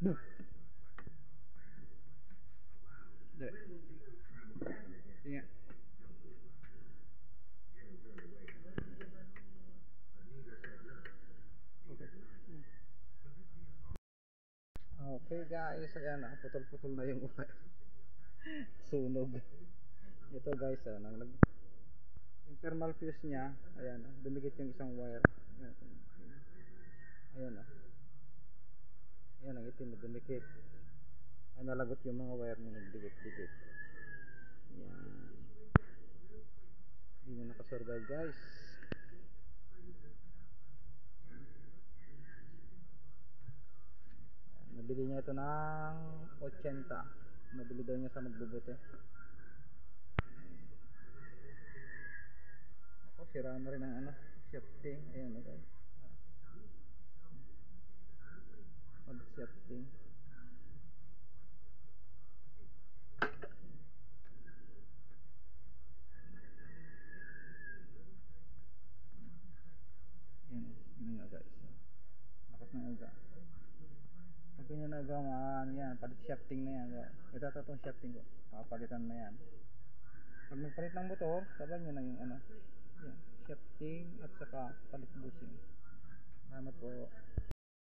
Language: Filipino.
Boom. Dali. Sige. Okay. Okay guys, ayan na, putol-putol na yung wire. Sunog. Ito guys, yung thermal fuse niya, ayan, dumikit yung isang wire. Ayan, ayan, ayan ang itim na dumikit. Ay nalagot yung mga wire niya, nagdikit-dikit. Ayan, hindi na nakasurvive guys. Nabili niya ito ng 80. Nabili daw niya sa magbubuti. Ako, sira na rin ang shifting. Ayan, okay. Pag shifting. Ayan, yun nga guys. Lakas ng aga. Pag ganyan na agaman, yan, palit shifting na yan. Ito itong shifting ko. Pakapalitan na yan. Pag nagpalit ng motor, sabay nyo na yung yan, shifting at saka palit bushing. Salamat po.